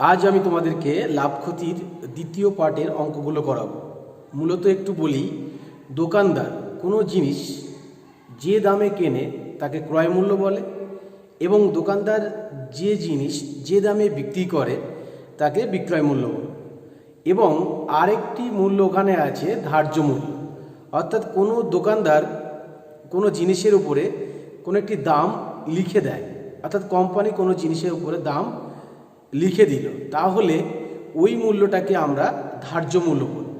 আজ আমি তোমাদেরকে লাভ ক্ষতির দ্বিতীয় পার্টের অঙ্কগুলো করাবো। মূলত একটু বলি, দোকানদার কোনো জিনিস যে দামে কেনে তাকে ক্রয় মূল্য বলে, এবং দোকানদার যে জিনিস যে দামে বিক্রি করে তাকে বিক্রয় মূল্য বলে। এবং আরেকটি মূল্য ওখানে আছে ধার্য মূল্য, অর্থাৎ কোনো দোকানদার কোনো জিনিসের উপরে কোনো একটি দাম লিখে দেয়, অর্থাৎ কোম্পানি কোনো জিনিসের উপরে দাম লিখে দিল, তাহলে ওই মূল্যটাকে আমরা ধার্য মূল্য বলি।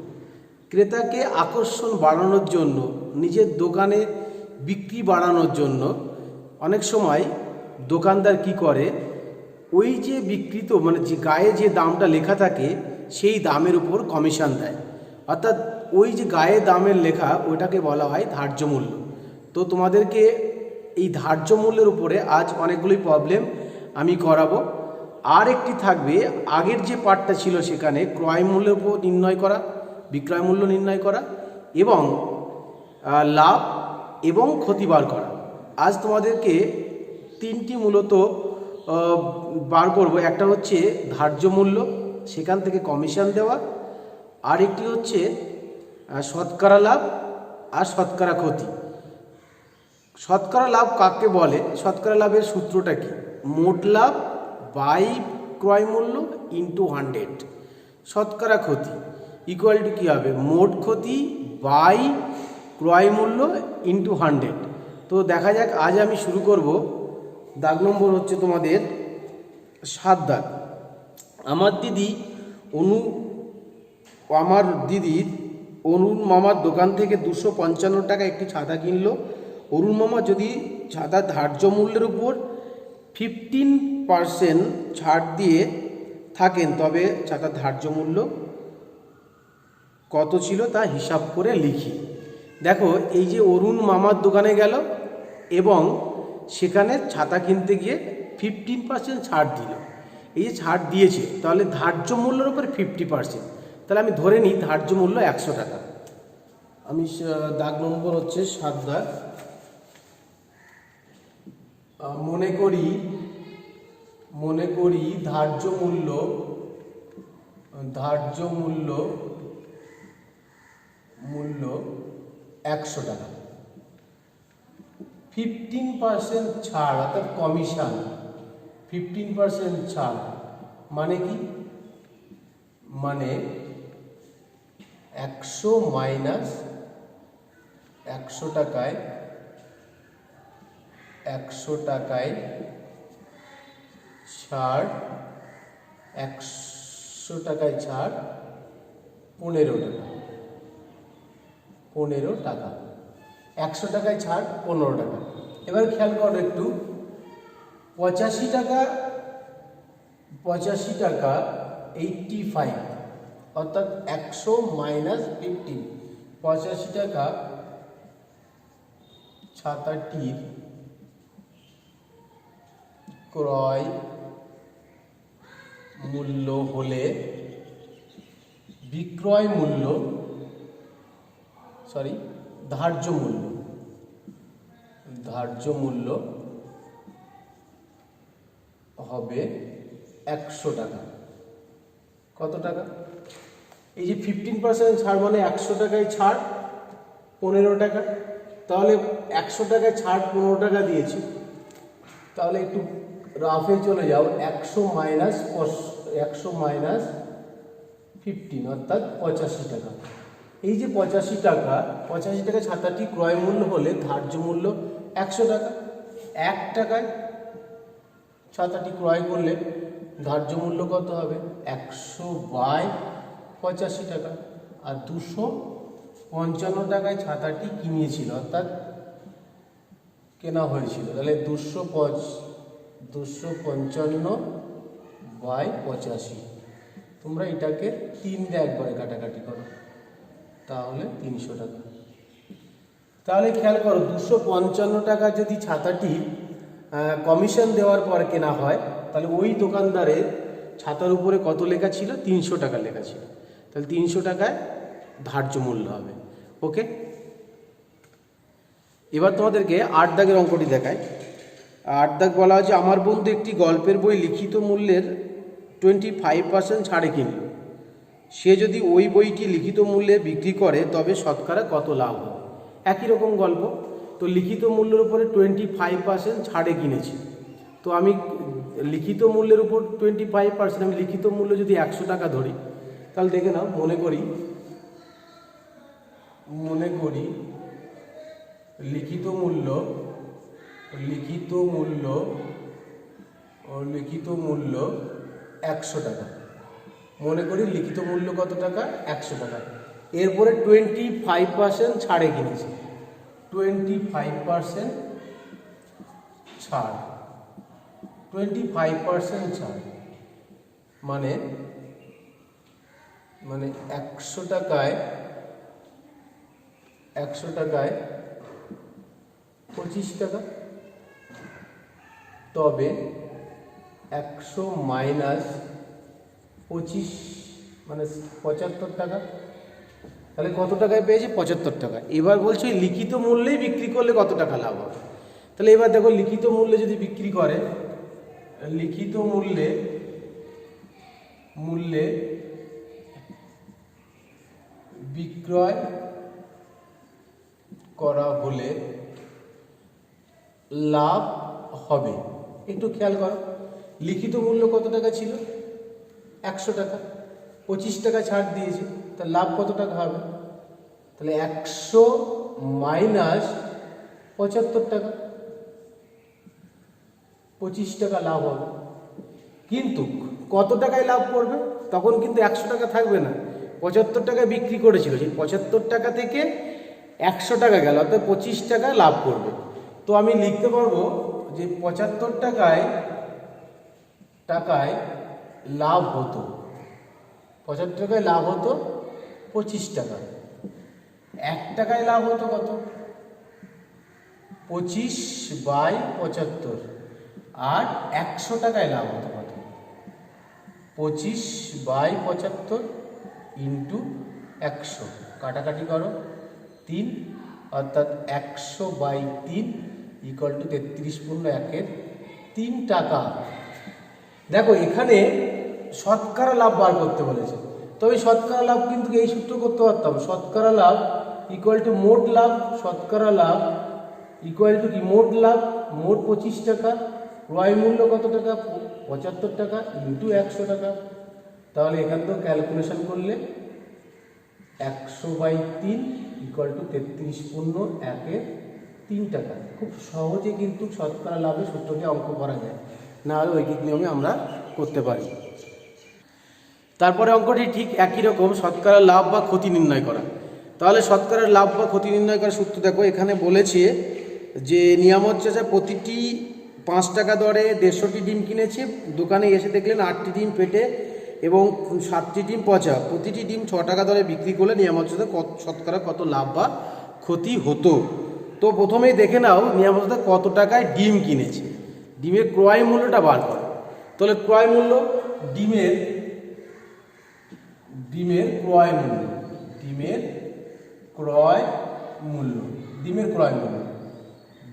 ক্রেতাকে আকর্ষণ বাড়ানোর জন্য, নিজের দোকানে বিক্রি বাড়ানোর জন্য অনেক সময় দোকানদার কি করে, ওই যে বিক্রিত যে গায়ে যে দামটা লেখা থাকে সেই দামের উপর কমিশন দেয়, অর্থাৎ ওই যে গায়ে দামের লেখা ওইটাকে বলা হয় ধার্য মূল্য। তো তোমাদেরকে এই ধার্য মূল্যের উপরে আজ অনেকগুলোই প্রবলেম আমি করাবো। আর একটি থাকবে, আগের যে পার্টটা ছিল সেখানে ক্রয় মূল্যের উপর নির্ণয় করা, বিক্রয় মূল্য নির্ণয় করা এবং লাভ এবং ক্ষতি বার করা। আজ তোমাদেরকে তিনটি মূলত বার করব। একটা হচ্ছে ধার্য মূল্য, সেখান থেকে কমিশন দেওয়া, আর একটি হচ্ছে শতকরা লাভ আর শতকরা ক্ষতি। শতকরা লাভ কাকে বলে? শতকরা লাভের সূত্রটা কি? মোট লাভ বাই ক্রয় মূল্য ইন্টু 100। শতকরা ক্ষতি ইকুয়াল টু কী হবে? মোট ক্ষতি বাই ক্রয় মূল্য ইন্টু 100। তো দেখা যাক, আজ আমি শুরু করব। দাগ নম্বর হচ্ছে তোমাদের 7 দাগ। আমার দিদির অরুণ মামার দোকান থেকে 255 টাকা একটি ছাতা কিনলো। অরুণ মামা যদি ছাতা ধার্য মূল্যের উপর 15% ছাড় দিয়ে থাকেন, তবে ছাতার ধার্য মূল্য কত ছিল তা হিসাব করে লিখি। দেখো, এই যে অরুণ মামার দোকানে গেল এবং সেখানে ছাতা কিনতে গিয়ে 15% ছাড় দিল। এই যে ছাড় দিয়েছে, তাহলে ধার্য মূল্যের উপর 50%, তাহলে আমি ধরে নিই ধার্য মূল্য 100 টাকা। আমি দাগ নম্বর হচ্ছে 7 দাগ। মনে করি ধার্য মূল্য 100 টাকা। 15% ছাড় অর্থাৎ কমিশন, 15% ছাড় মানে কি? মানে 100 মাইনাস 100 টাকায় ছাড়, 100 টাকায় ছাড় 15 টাকা। 15 টাকা, 100 টাকায় ছাড় 15 টাকা। এবার খেয়াল করো একটু, 85 টাকা 85 অর্থাৎ 100 মাইনাস 15, 85 টাকা ছাতাটির ক্রয় মূল্য হলে বিক্রয় মূল্য ধার্য মূল্য হবে 100 টাকা। কত টাকা? এই যে 15% ছাড় মানে 100 টাকায় ছাড় 15 টাকা, তাহলে 100 টাকায় ছাড় 15 টাকা দিয়েছে, তাহলে একটু রাফে চলে যাও। 100 মাইনাস 15 অর্থাৎ 85 টাকা। এই যে 85 টাকা ছাতাটি ক্রয় মূল্য হলে ধার্য মূল্য 100 টাকা। 1 টাকায় ছাতাটি ক্রয় করলে ধার্য মূল্য কত হবে? 100 বাই 85 টাকা। আর 255 টাকায় ছাতাটি কিনিয়েছিল, অর্থাৎ কেনা হয়েছিল, তাহলে 255 বাই 85। তোমরা এটাকে 3 দিয়ে একবারে কাটাকাটি করো, তাহলে 300 টাকা। তাহলে খেয়াল করো, 255 টাকা যদি ছাতাটি কমিশন দেওয়ার পর কেনা হয়, তাহলে ওই দোকানদারের ছাতার উপরে কত লেখা ছিল? 300 টাকা লেখা ছিল, তাহলে 300 টাকায় ধার্য মূল্য হবে। ওকে, এবার তোমাদেরকে 8 দাগের অঙ্কটি দেখায়। 8 দাগ বলা হচ্ছে, আমার বন্ধু একটি গল্পের বই লিখিত মূল্যের 25% ছাড়ে কিনল, সে যদি ওই বইটি লিখিত মূল্যে বিক্রি করে তবে শতকরা কত লাভ হবে? একই রকম গল্প। তো লিখিত মূল্যের উপরে 25% ছাড়ে কিনেছি, তো আমি লিখিত মূল্যের উপর 25%, আমি লিখিত মূল্য যদি 100 টাকা ধরি, তাহলে দেখে নাও, মনে করি লিখিত মূল্য 100 টাকা। মনে করি লিখিত মূল্য কত টাকা? 100 টাকা। এরপরে 25% ছাড়ে কিনেছি, 25% ছাড়, 25% ছাড় মানে 100 টাকায় 25 টাকা। তবে 100 মাইনাস 25 মানে 75 টাকা। তাহলে কত টাকায় পেয়েছে? 75 টাকা। এবার বলছে লিখিত মূল্যেই বিক্রি করলে কত টাকা লাভ হবে। তাহলে এবার দেখো, লিখিত মূল্যে যদি বিক্রি করে, লিখিত মূল্যে বিক্রয় করা হলে লাভ হবে। একটু খেয়াল করো, লিখিত মূল্য কত টাকা ছিল? 100 টাকা, 25 টাকা ছাড় দিয়েছে, তা লাভ কত টাকা হবে? তাহলে 100 মাইনাস 75 টাকা, 25 টাকা লাভ হবে। কিন্তু কত টাকায় লাভ করবে? তখন কিন্তু 100 টাকা থাকবে না, 75 টাকায় বিক্রি করেছিল, সেই 75 টাকা থেকে 100 টাকা গেল, অর্থাৎ 25 টাকা লাভ করবে। তো আমি লিখতে পারবো যে 75 টাকায় লাভ হতো, 75 টাকায় লাভ হতো 25 টাকা। 1 টাকায় লাভ হতো কত? 25/75। আর 100 টাকায় লাভ হতো কত? 25/75 ইন্টু 100, কাটাকাটি করো 3, অর্থাৎ 100/3 ইকুয়াল টু 33/1 টাকা। দেখো, এখানে শতকরা লাভ বার করতে বলেছে, তবে শতকরা লাভ কিন্তু এই সূত্র করতে পারতাম, শতকরা লাভ ইকুয়াল টু মোট লাভ, শতকরা লাভ ইকুয়াল টু কি? মোট লাভ, মোট 25 টাকা, ক্রয় মূল্য কত টাকা? 75 টাকা ইন্টু 100 টাকা। তাহলে এখান থেকে ক্যালকুলেশন করলে 100/3 ইকুয়াল টু 33/1 টাকা। খুব সহজে কিন্তু শতকরা লাভের সূত্রটি অঙ্ক করা যায়, না হলে ঐকিক নিয়মে আমরা করতে পারি। তারপরে অঙ্কটি ঠিক একই রকম, শতকরা লাভ বা ক্ষতি নির্ণয় করা। তাহলে শতকরা লাভ বা ক্ষতি নির্ণয় করার সূত্র দেখো, এখানে বলেছে যে নিয়ামত চাচা প্রতিটি 5 টাকা দরে 150টি ডিম কিনেছে, দোকানে এসে দেখলেন 8টি ডিম পেটে এবং 7টি ডিম পচা। প্রতিটি ডিম 6 টাকা দরে বিক্রি করলে নিয়ামত চাচা শতকরা কত লাভ বা ক্ষতি হতো। তো প্রথমেই দেখে নাও নিয়ামত চাচা কত টাকায় ডিম কিনেছে, ডিমের ক্রয় মূল্যটা বার করো। তাহলে ক্রয় মূল্য, ডিমের ক্রয় মূল্য, ডিমের ক্রয় মূল্য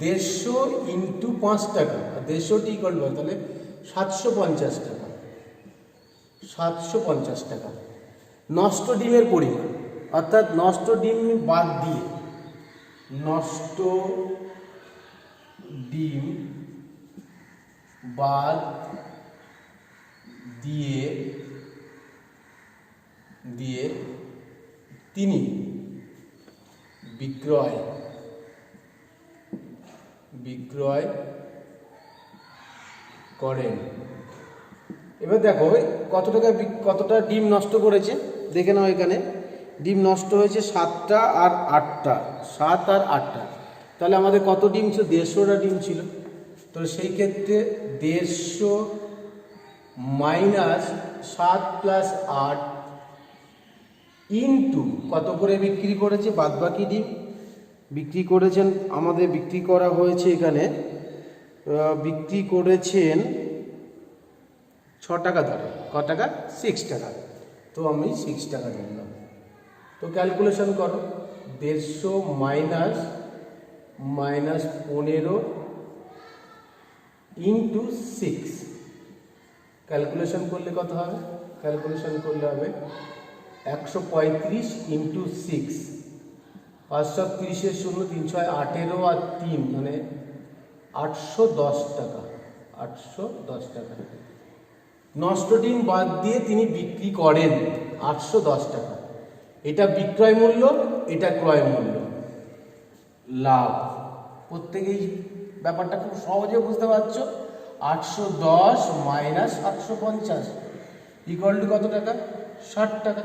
150 ইন্টু 5 টাকা, 150টি করবে তাহলে 750 টাকা, 750 টাকা। নষ্ট ডিমের পরিমাণ, অর্থাৎ নষ্ট ডিম বাদ দিয়ে, নষ্ট ডিম বাদ দিয়ে তিনি বিক্রয় করেন। এবার দেখো কতটা ডিম নষ্ট করেছে, দেখে নাও। এখানে ডিম নষ্ট হয়েছে 7টা আর 8টা, 7 আর 8টা। তাহলে আমাদের কত ডিম ছিল? 150টা ডিম ছিল। তাহলে সেই ক্ষেত্রে 150 মাইনাস 7 প্লাস 8 ইন্টু কত করে বিক্রি করেছে? বাদবাকি ডিম বিক্রি করেছেন, আমাদের বিক্রি করা হয়েছে, এখানে বিক্রি করেছেন 6 টাকা ধরে। ক টাকা? 6 টাকা। তো আমি 6 টাকা দিলাম। তো ক্যালকুলেশন করো, 150 মাইনাস 15 ইন্টু 6, ক্যালকুলেশন করলে কত হবে? ক্যালকুলেশন করলে হবে 135 ইন্টু 6, 530 শূন্য, 3 6 18 আর 3 মানে 810 টাকা। 810 টাকা নষ্ট ডিম বাদ দিয়ে তিনি বিক্রি করেন 810 টাকা। এটা বিক্রয় মূল্য, এটা ক্রয় মূল্য। লাভ প্রত্যেকেই ব্যাপারটা খুব সহজে বুঝতে পারছো। 810 মাইনাস 850 ইকুয়াল টু কত টাকা? 60 টাকা।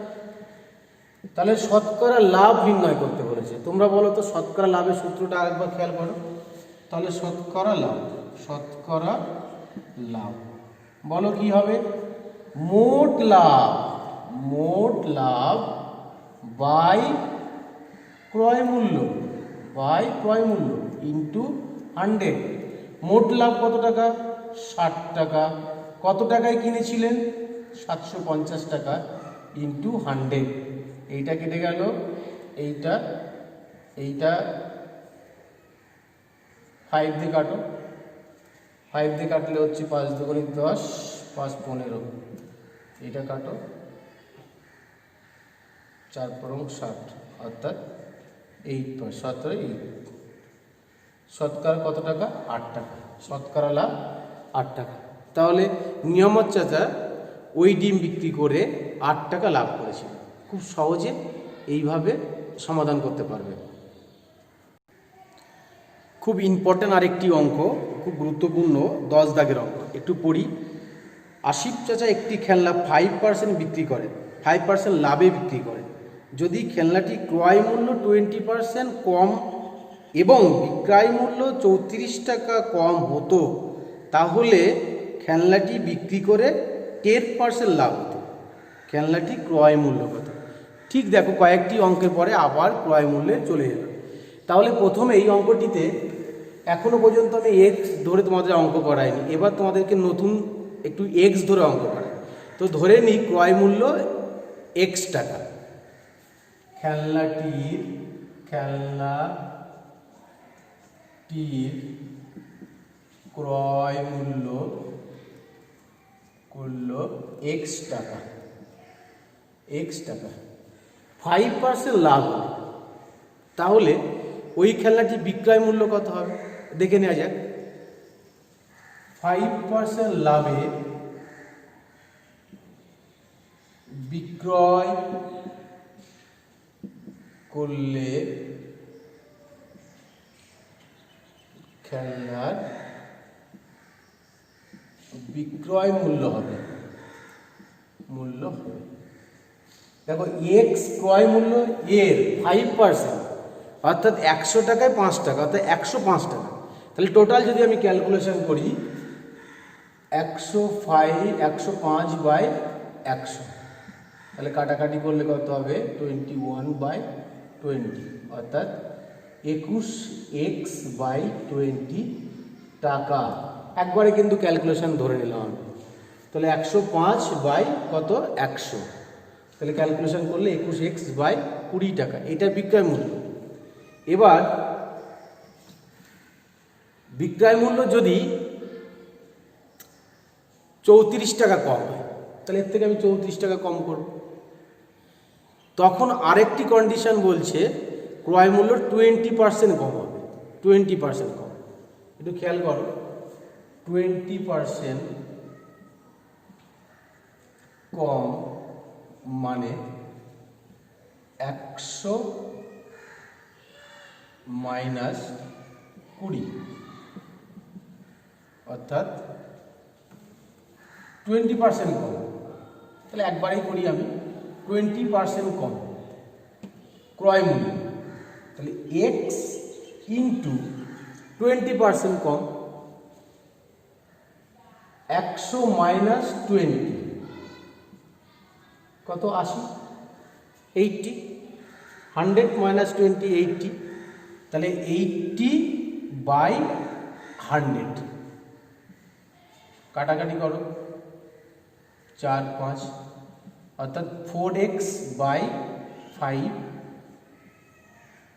তাহলে শতকরা লাভ নির্ণয় করতে বলেছে। তোমরা বলো তো শতকরা লাভের সূত্রটা আরেকবার খেয়াল করো। তাহলে শতকরা লাভ, শতকরা লাভ বলো কি হবে? মোট লাভ, মোট লাভ বাই ক্রয় মূল্য, বাই ক্রয় মূল্য ইন্টু 100। মোট লাভ কত টাকা? 60 টাকা। কত টাকায় কিনেছিলেন? 750 টাকা ইন্টু 100। এইটা কেটে গেল, এইটা 5 দিয়ে কাটো। 5 দিয়ে কাটলে হচ্ছে 5 দুগুণে 10, 5 15। এটা কাটো, 4 পরং 60 অর্থাৎ 8 শতকরা কত টাকা? 8 টাকা। শতকরা লাভ 8 টাকা। তাহলে নিয়ামত চাচা ওই ডিম বিক্রি করে 8 টাকা লাভ করেছিল। খুব সহজে এইভাবে সমাধান করতে পারবে। খুব ইম্পর্ট্যান্ট আরেকটি অঙ্ক, খুব গুরুত্বপূর্ণ 10 দাগের অঙ্ক, একটু পড়ি। আসিফ চাচা একটি খেলনা 5% বিক্রি করে, 5% লাভে বিক্রি করে। যদি খেলনাটি ক্রয় মূল্য 20% কম এবং বিক্রয় মূল্য 34 টাকা কম হতো, তাহলে খেলনাটি বিক্রি করে 10% লাভ হতো। খেলনাটি ক্রয় মূল্য কত? ঠিক দেখো, কয়েকটি অঙ্কের পরে আবার ক্রয় মূল্যে চলে এলো। তাহলে প্রথমে এই অঙ্কটিতে এখনো পর্যন্ত আমি এক্স ধরে তোমাদের অঙ্ক করাইনি। এবার তোমাদেরকে নতুন একটু এক্স ধরে অঙ্ক করাই। তো ধরে নিই ক্রয় মূল্য এক্স টাকা। খেলনাটির ক্রয় মূল্য এক্স টাকা। 5% লাভ হবে, তাহলে ওই খেলনাটি বিক্রয় মূল্য কত হবে দেখে নেওয়া যাক। 5% লাভে বিক্রয় করলে খেলনার বিক্রয় মূল্য হবে। দেখো এক্স ক্রয় মূল্য এর 5%, অর্থাৎ 100 টাকায় 5 টাকা, অর্থাৎ 105 টাকা। তাহলে টোটাল যদি আমি ক্যালকুলেশন করি 105/100, তাহলে কাটাকাটি করলে কত হবে? 21/20, অর্থাৎ 21x/20 টাকা। একবারে কিন্তু ক্যালকুলেশন ধরে নিলাম আমি। তাহলে 105/100, তাহলে ক্যালকুলেশন করলে 21x/20 টাকা, এটা বিক্রয় মূল্য। এবার বিক্রয় মূল্য যদি 34 টাকা কম হয়, তাহলে এর থেকে আমি 34 টাকা কম করব। তখন আরেকটি কন্ডিশন বলছে ক্রয় মূল্য 20% কম হবে। 20% কম, একটু খেয়াল করো। 20% কম মানে 100 মাইনাস 20, অর্থাৎ 20% কম। তাহলে একবারেই করি আমি, 20% কম ক্রয় মূল্য, তাহলে এক্স ইন্টু 20% কম, 100 মাইনাস 20 কত? 80। 80, 100 মাইনাস 20 80, তাহলে 80/100। কাটাকাটি করো, 4 5, অর্থাৎ 4x/5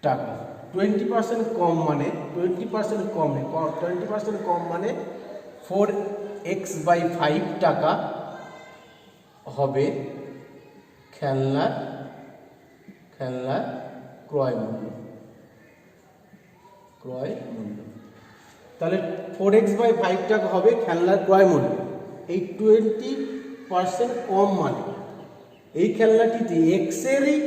টাকা। 20% কম মানে 20% কম মানে 4x/5 টাকা হবে খেলনার ক্রয় মূল্য। তাহলে 4x/5 টাকা হবে খেলনার ক্রয় মূল্য। এই 20% কম মানে এই খেলনাটিতে এক্স এরই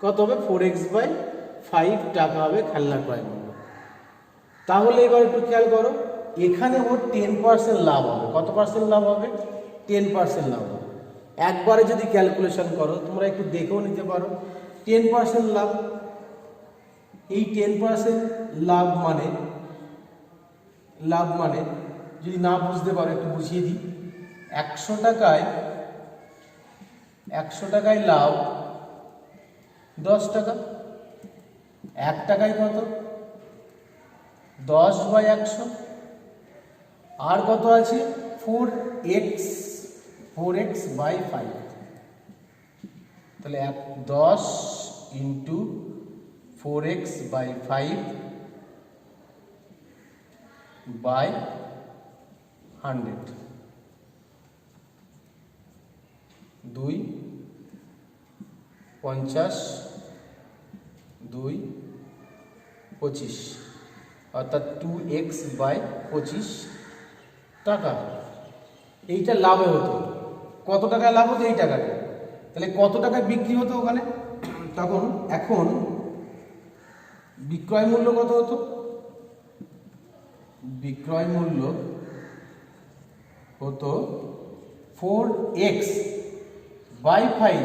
কত হবে 4x/5 টাকা হবে খেলনার ক্রয় মূল্য। তাহলে এবার একটু খেয়াল করো, এখানে ওর 10% লাভ হবে। কত পার্সেন্ট লাভ হবে? 10% লাভ হবে। একবারে যদি ক্যালকুলেশন করো, তোমরা একটু দেখেও নিতে পারো, 10% লাভ। এই 10% লাভ মানে যদি না বুঝতে পারো একটু বুঝিয়ে দিই। 100 টাকায় লাভ 10 টাকা। 1 টাকায় কত? 10/100। আর কত আছে? 4x/5। তাহলে 10 × 4x/5 বাই 100, 2 50, 2 25, অর্থাৎ 2x/25 টাকা। এইটা লাভে হতো। কত টাকায় লাভ হতো? এই টাকাটা। তাহলে কত টাকায় বিক্রি হতো ওখানে? তখন এখন বিক্রয় মূল্য কত হতো? বিক্রয় মূল্য হতো 4x/5,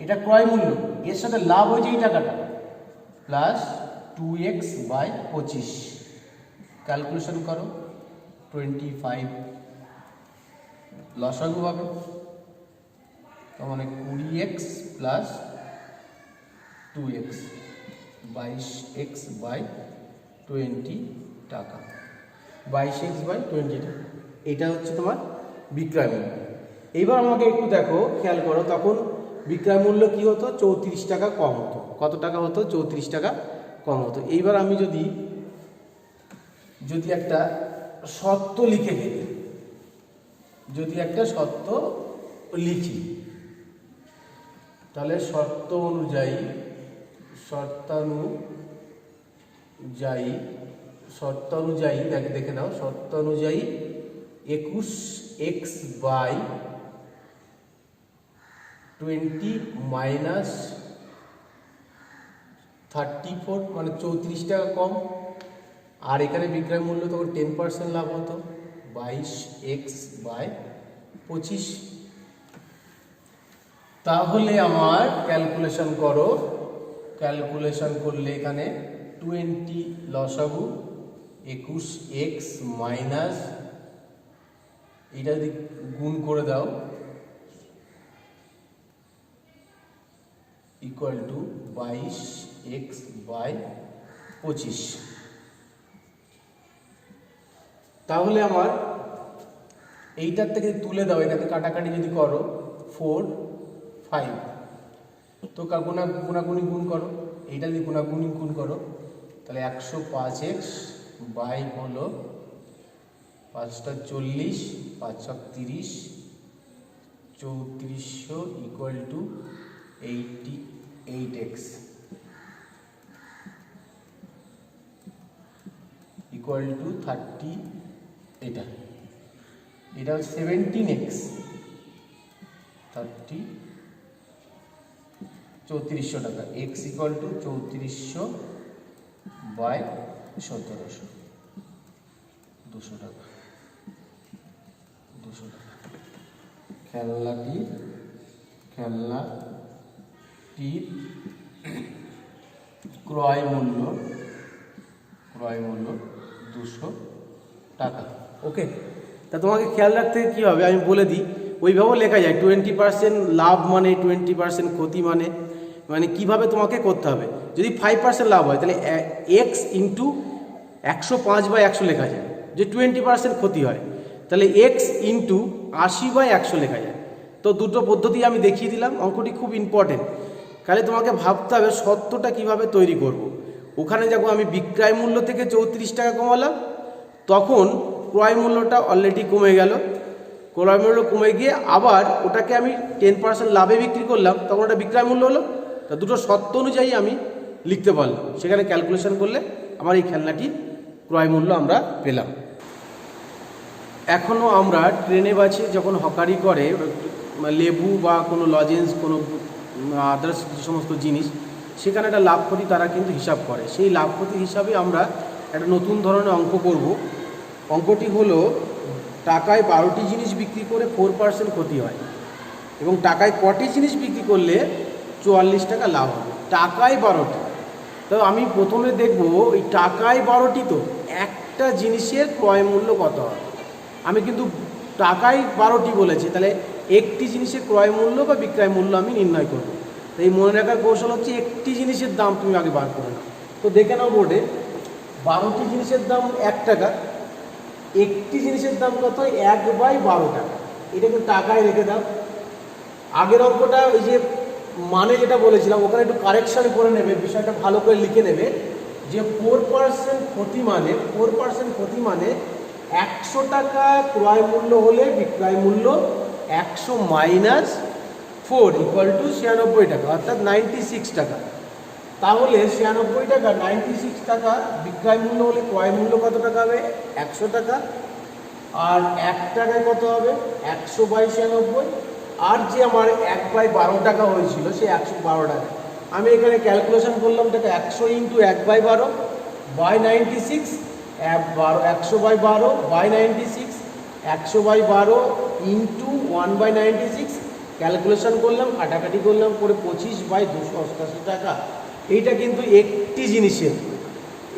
এটা ক্রয় মূল্য, এর সাথে লাভ হয়েছে এই টাকাটা, প্লাস 2x/25। ক্যালকুলেশন করো, 25 লসাগু হবে, তো মানে 20x প্লাস 2x, 22x/20 টাকা। 22x/20 টাকা, এটা হচ্ছে তোমার বিক্রয় মূল্য। এইবার আমাকে একটু দেখো, খেয়াল করো, তখন বিক্রয় মূল্য কি হতো? 34 টাকা কম হতো। কত টাকা হতো? 34 টাকা কম হতো। এইবার আমি যদি একটা শর্ত লিখে দিই, তাহলে শর্তানুযায়ী 21x/20 মাইনাস 34 মানে 34 টাকা কম। আর এখানে বিক্রয় মূল্য তখন 10% লাভ হতো, 22x/25। তাহলে আমার ক্যালকুলেশন করলে এখানে 20 লসাগু 21x মাইনাস, এটা যদি গুণ করে দাও, ইকুয়াল টু 22x/25। তাহলে আমার এইটার থেকে তুলে দাও, এটাকে কাটাকাটি যদি করো, 4 5, তো গুণাগুণি গুণ করো, এইটা যদি গুণাগুণি গুণ করো, তাহলে 105x বাই হলো 5টা 40, 5 30, 3400 equal to 88x equal to 30, এটা 17x 30, 3400 টাকা। x ইকুয়াল টু 3400 বাই 1700, 200 টাকা। খেলনাটির ক্রয় মূল্য 200 টাকা। ওকে, তা তোমাকে খেয়াল রাখতে কী হবে আমি বলে দিই, ওইভাবেও লেখা যায়। 20% লাভ মানে 20% ক্ষতি মানে কিভাবে তোমাকে করতে হবে। যদি 5% লাভ হয় তাহলে x ইন্টু 105/100 লেখা যায়। যে 20% ক্ষতি হয় তাহলে x ইন্টু 80/100 লেখা যায়। তো দুটো পদ্ধতি আমি দেখিয়ে দিলাম, অঙ্কটি খুব ইম্পর্টেন্ট। তাহলে তোমাকে ভাবতে হবে সত্যটা কিভাবে তৈরি করব। ওখানে যখন আমি বিক্রয় মূল্য থেকে 34 টাকা কমালাম, তখন ক্রয় মূল্যটা অলরেডি কমে গেল। ক্রয় মূল্য কমে গিয়ে আবার ওটাকে আমি 10% লাভে বিক্রি করলাম, তখন ওটা বিক্রয় মূল্য হলো। তা দুটো শর্ত অনুযায়ী আমি লিখতে পারলাম, সেখানে ক্যালকুলেশন করলে আমার এই খেলনাটির ক্রয় মূল্য আমরা পেলাম। এখনও আমরা ট্রেনে বাসে যখন হকারি করে লেবু বা কোনো লজেন্স, কোনো আদার্স যে সমস্ত জিনিস, সেখানে একটা লাভ ক্ষতি তারা কিন্তু হিসাব করে। সেই লাভ ক্ষতি হিসাবে আমরা একটা নতুন ধরনের অঙ্ক করব। অঙ্কটি হলো টাকায় 12টি জিনিস বিক্রি করে 4% ক্ষতি হয় এবং টাকায় কটি জিনিস বিক্রি করলে 44 টাকা লাভ হবে। টাকায় 12টি, তো আমি প্রথমে দেখব ওই টাকায় 12টি, তো একটা জিনিসের ক্রয় মূল্য কত হবে। আমি কিন্তু টাকায় 12টি বলেছি, তাহলে একটি জিনিসের ক্রয় মূল্য বা বিক্রয় মূল্য আমি নির্ণয় করব। তো এই মনে রাখার কৌশল হচ্ছে একটি জিনিসের দাম তুমি আগে বার করে নাও। তো দেখে নাও বোর্ডে 12টি জিনিসের দাম 1 টাকা, একটি জিনিসের দাম কত, 1/12 টাকা। এটা কিন্তু টাকায় রেখে দাও। আগের অঙ্কটা ওই যে মানে যেটা বলেছিলাম ওখানে একটু কারেকশান করে নেবে, বিষয়টা ভালো করে লিখে নেবে যে 4% ক্ষতি মানে 100 টাকা ক্রয় মূল্য হলে বিক্রয় মূল্য 100 - 4 = 96 টাকা, অর্থাৎ 96 টাকা। তাহলে 96 টাকা, 96 টাকা বিক্রয় মূল্য হলে ক্রয় মূল্য কত টাকা হবে, 100 টাকা। আর 1 টাকায় কত হবে, 100/96। আর যে আমার 1/12 টাকা হয়েছিল সেই 112 টাকা আমি এখানে ক্যালকুলেশন করলাম, টাকা 100 × 1/12/96, 100/12/96, 100/12 × 1/96 ক্যালকুলেশন করলাম, কাটাকাটি করলাম করে 25/288 টাকা। এইটা কিন্তু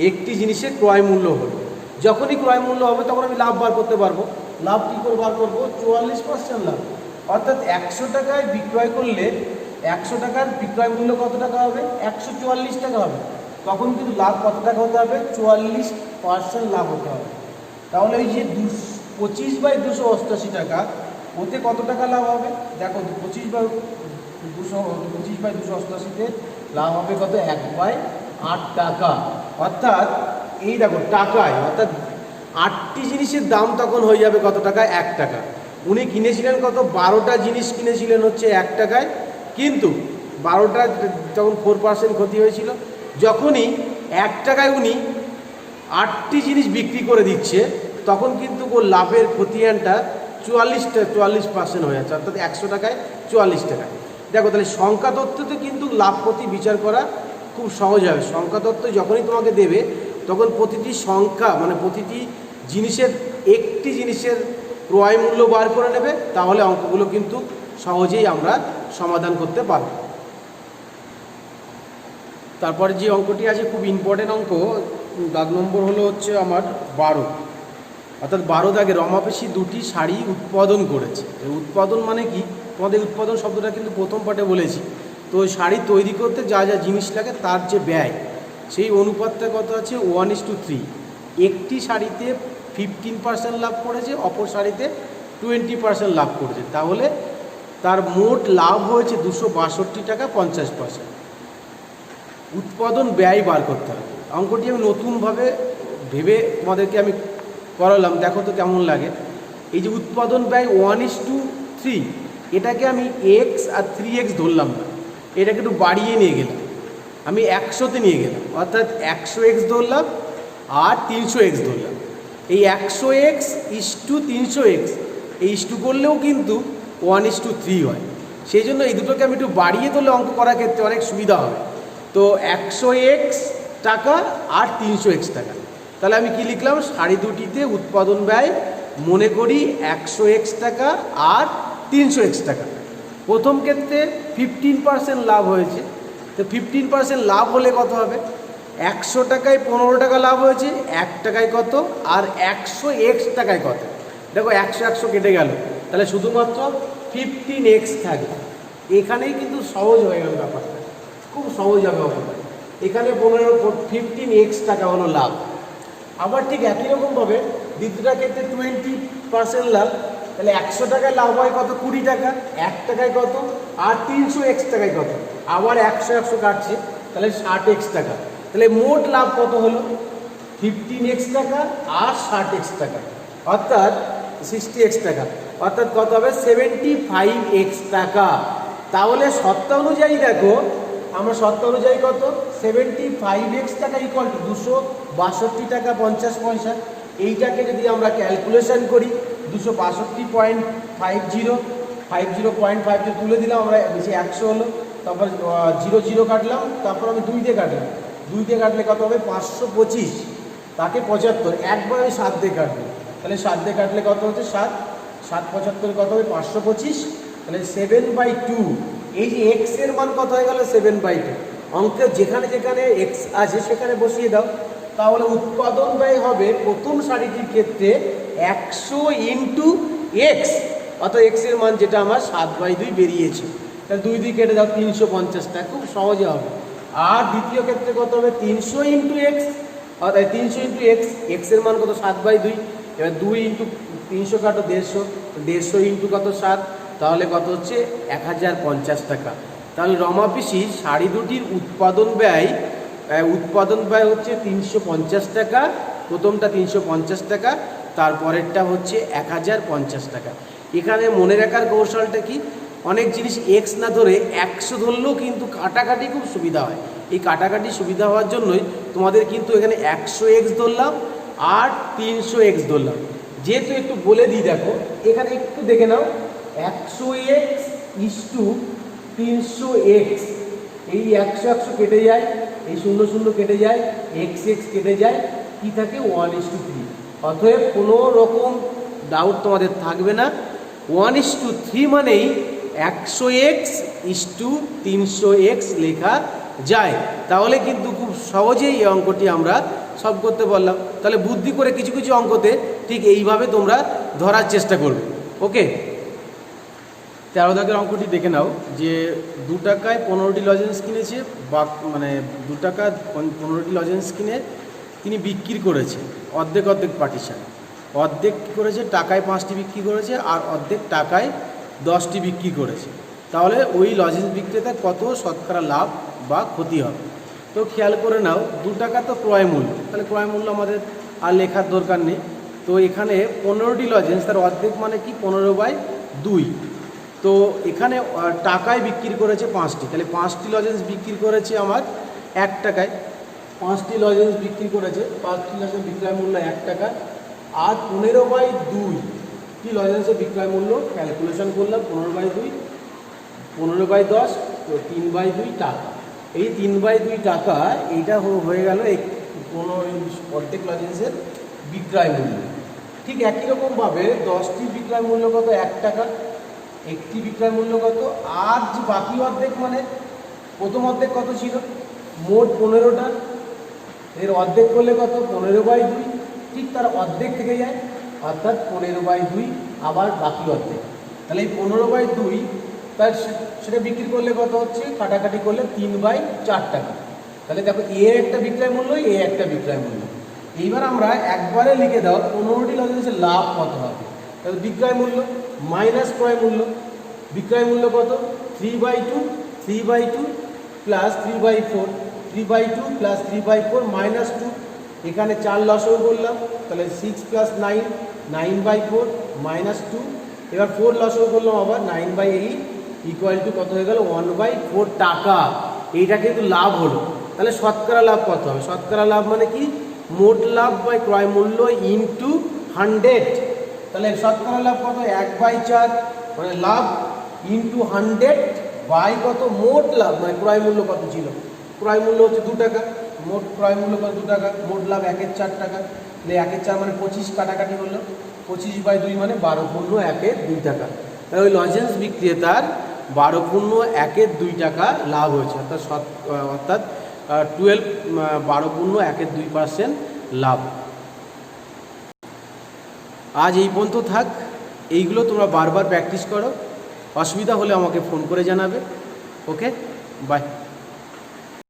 একটি জিনিসের ক্রয় মূল্য হলো। যখনই ক্রয় মূল্য হবে তখন আমি লাভ বার করতে পারবো। লাভ কী করে বার করবো, 44% লাভ, অর্থাৎ 100 টাকায় বিক্রয় করলে 100 টাকার বিক্রয় মূল্য কত টাকা হবে, 144 টাকা হবে। তখন কিন্তু লাভ কত টাকা হতে হবে, 44% লাভ হতে হবে। তাহলে ওই যে 25/288 টাকা, ওতে কত টাকা লাভ হবে, দেখো 25/288-তে লাভ হবে কত, 1/8 টাকা। অর্থাৎ এই দেখো টাকায়, অর্থাৎ 8টি জিনিসের দাম তখন হয়ে যাবে কত টাকা, 1 টাকা। উনি কিনেছিলেন কত, 12টা জিনিস কিনেছিলেন হচ্ছে 1 টাকায়, কিন্তু 12টা যখন 4% ক্ষতি হয়েছিল, যখনই 1 টাকায় উনি 8টি জিনিস বিক্রি করে দিচ্ছে, তখন কিন্তু ওর লাভের খতিয়ানটা 44% হয়ে যাচ্ছে, অর্থাৎ 100 টাকায় 44 টাকায়। দেখো তাহলে সংখ্যা তত্ত্বতে কিন্তু লাভ ক্ষতি বিচার করা খুব সহজ হবে। সংখ্যা তত্ত্ব যখনই তোমাকে দেবে তখন প্রতিটি সংখ্যা মানে প্রতিটি জিনিসের একটি জিনিসের ক্রয় মূল্য বার করে নেবে, তাহলে অঙ্কগুলো কিন্তু সহজেই আমরা সমাধান করতে পারব। তারপরে যে অঙ্কটি আছে খুব ইম্পর্টেন্ট অঙ্ক, দাগ নম্বর হলো হচ্ছে আমার 12, অর্থাৎ 12 দাগে রমাপেশী 2টি শাড়ি উৎপাদন করেছে। উৎপাদন মানে কি, তোমাদের উৎপাদন শব্দটা কিন্তু প্রথম পাঠে বলেছি। তো শাড়ি তৈরি করতে যা যা জিনিস লাগে তার যে ব্যয়, সেই অনুপাতটা কত আছে, 1:3। একটি শাড়িতে 15% লাভ করেছে, অপর শাড়িতে 20% লাভ করেছে, তাহলে তার মোট লাভ হয়েছে 262 টাকা 50%। উৎপাদন ব্যয় বার করতে হবে। অঙ্কটি আমি নতুনভাবে ভেবে তোমাদেরকে আমি করালাম, দেখো তো কেমন লাগে। এই যে উৎপাদন ব্যয় 1:3, এটাকে আমি x আর 3x ধরলাম না, এটাকে একটু বাড়িয়ে নিয়ে গেলাম, আমি 100তে নিয়ে গেলাম, অর্থাৎ 100x ধরলাম আর 300x ধরলাম। এই 100x = 300x, এই ইস্টু করলেও কিন্তু 1:3 হয়। সেই জন্য এই দুটোকে আমি একটু বাড়িয়ে ধরলে অঙ্ক করার ক্ষেত্রে অনেক সুবিধা হবে। তো 100x টাকা আর 300x টাকা, তাহলে আমি কি লিখলাম, শাড়ি দুটিতে উৎপাদন ব্যয় মনে করি 100x টাকা আর 300x টাকা। প্রথম ক্ষেত্রে 15% লাভ হয়েছে, তো 15% লাভ হলে কত হবে, 100 টাকায় 15 টাকা লাভ হয়েছে, 1 টাকায় কত, আর 100x টাকায় কত। দেখো 100 কেটে গেল, তাহলে শুধুমাত্র 15x থাকবে। এখানেই কিন্তু সহজ হয়ে গেল ব্যাপারটা, খুব সহজ হবে অঙ্কটা। এখানে 15x টাকা হলো লাভ। আবার ঠিক একই রকমভাবে দ্বিতীয়টা ক্ষেত্রে 20% লাভ, তাহলে 100 টাকায় লাভ হয় কত, 20 টাকা, 1 টাকায় কত, আর 300x টাকায় কত, আবার 100 কাটছে, তাহলে 60x টাকা। তাহলে মোট লাভ কত হলো, 15x টাকা আর 60x টাকা, অর্থাৎ 60x টাকা। অর্থাৎ কত হবে 75x টাকা। তাহলে সত্তা অনুযায়ী দেখো, আমরা সত্তা অনুযায়ী কত 75x টাকা ইকুয়াল টু 262 টাকা 50 পয়সা। এইটাকে যদি আমরা ক্যালকুলেশন করি 262.50 তুলে দিলাম আমরা, বেশি 100 হলো, তারপর 0 কাটলাম, তারপর আমি 2 দিয়ে কাটলাম, 2 দিয়ে কাটলে কত হবে 525, তাকে 75, একবার আমি 7 দিয়ে কাটবো, তাহলে 7 দিয়ে কাটলে কত হচ্ছে 7, 7 75 কত হবে 525, তাহলে 7/2। এই যে এক্স এর মান কত হয়ে গেল 7/2। অঙ্কে যেখানে যেখানে এক্স আছে সেখানে বসিয়ে দাও। তাহলে উৎপাদন ব্যয় হবে প্রথম সারিটির ক্ষেত্রে 100 ইন্টু এক্স, অর্থাৎ এক্স এর মান যেটা আমার 7/2 বেরিয়েছে। তাহলে 2 দিয়ে কেটে দাও 350টা, খুব সহজে হবে। আর দ্বিতীয় ক্ষেত্রে কত হবে 300 ইন্টু এক্স, অর্থাৎ 300 ইন্টু এক্স, এক্স এর মান কত 7/2। এবার 2 ইন্টু 300 কাটো 150, 150 ইন্টু কত 7, তাহলে কত হচ্ছে 1050 টাকা। তাহলে রমা পিসির শাড়ি দুটির উৎপাদন ব্যয় হচ্ছে 350 টাকা, প্রথমটা 350 টাকা, তারপরেরটা হচ্ছে 1050 টাকা। এখানে মনে রাখার কৌশলটা কি, অনেক জিনিস এক্স না ধরে 100 ধরলেও কিন্তু কাটাকাটি খুব সুবিধা হয়। এই কাটাকাটি সুবিধা হওয়ার জন্যই তোমাদের কিন্তু এখানে 100x ধরলাম আর 300x ধরলাম। যেহেতু একটু বলে দিই, দেখো এখানে একটু দেখে নাও, 100x ইস টু 300x, এই 100 কেটে যায়, এই 0 কেটে যায়, x কেটে যায়, কি থাকে 1:3। অতএব কোনো রকম ডাউট তোমাদের থাকবে না, 1:3 মানেই 100x ইস টু 300x লেখা যায়। তাহলে কিন্তু খুব সহজেই এই অঙ্কটি আমরা সলভ করতে পারলাম। তাহলে বুদ্ধি করে কিছু কিছু অঙ্কতে ঠিক এইভাবে তোমরা ধরার চেষ্টা করবে। ওকে, 13 দাগের অঙ্কটি দেখে নাও, যে 2 টাকায় 15টি লজেন্স কিনেছে, বা মানে 2 টাকা 15টি লজেন্স কিনে তিনি বিক্রি করেছে অর্ধেক পার্টিশন। অর্ধেক কী করেছে, টাকায় 5টি বিক্রি করেছে, আর অর্ধেক টাকায় 10টি বিক্রি করেছে। তাহলে ওই লজেন্স বিক্রেতার কত শতকরা লাভ বা ক্ষতি হবে। তো খেয়াল করে নাও, 2 টাকা তো ক্রয় মূল্য, তাহলে ক্রয় মূল্য আমাদের আর লেখার দরকার নেই। তো এখানে 15টি লজেন্স, তার অর্ধেক মানে কি 15/2। তো এখানে টাকায় বিক্রি করেছে 5টি, তাহলে 5টি লজেন্স বিক্রি করেছে আমার 1 টাকায়, 5টি লজেন্স বিক্রি করেছে, 5টি লজেন্স বিক্রয় মূল্য 1 টাকা, আর 15/2টি লজেন্সের বিক্রয় মূল্য ক্যালকুলেশন করলাম, 15/2, 15/10, তো 3/2 টাকা। এই 3/2 টাকা এইটা হয়ে গেল কোনো অর্ধেক লজেন্সের বিক্রয় মূল্য। ঠিক একই রকমভাবে 10টি বিক্রয় মূল্য কত 1 টাকা, একটি বিক্রয় মূল্য কত, আর যে বাকি অর্ধেক মানে প্রথম অর্ধেক কত ছিল, মোট 15টা, এর অর্ধেক করলে কত 15/2, ঠিক তার অর্ধেক থেকে যায়, অর্থাৎ 15/2 আবার বাকি অর্ধেক। তাহলে এই 15/2 তার সেটা বিক্রি করলে কত হচ্ছে, কাটাকাটি করলে 3/4 টাকা। তাহলে দেখো এ একটা বিক্রয় মূল্য, এ একটা বিক্রয় মূল্য। এইবার আমরা একবারে লিখে দাও 15টি লজেন্সের লাভ কত হবে। তাহলে বিক্রয় মূল্য মাইনাস ক্রয় মূল্য, বিক্রয় মূল্য কত 3/2 প্লাস 3/4, 3/2 প্লাস 3/4 মাইনাস 2, এখানে 4 লসও করলাম, তাহলে 6 প্লাস 9, 9/4 মাইনাস 2, এবার 4 লসও করলাম আবার 9/8 ইকুয়াল টু কত হয়ে গেল 1/4 টাকা। এইটা কিন্তু লাভ হলো। তাহলে শতকরা লাভ কত হবে, শতকরা লাভ মানে কি মোট লাভ বাই ক্রয় মূল্য ইন্টু 100। তাহলে শতকরা লাভ কত 1/4, মানে লাভ ইন্টু 100 বাই কত মোট লাভ, মানে ক্রয় মূল্য কত ছিল, ক্রয় মূল্য হচ্ছে 2 টাকা, মোট ক্রয় মূল্য কত 2 টাকা, মোট লাভ 1/4 টাকা। তাহলে 1/4 মানে 25, কাটাকাটি হলো 25/2 মানে 12.1/2 টাকা। তাহলে ওই লজেন্স বিক্রেতার 12.1/2 টাকা লাভ হয়েছে, অর্থাৎ 12.1/2% লাভ। আজ এই পর্যন্ত থাক, এইগুলো তোমরা বারবার প্র্যাকটিস করো, অসুবিধা হলে আমাকে ফোন করে জানাবে। ওকে, বাই।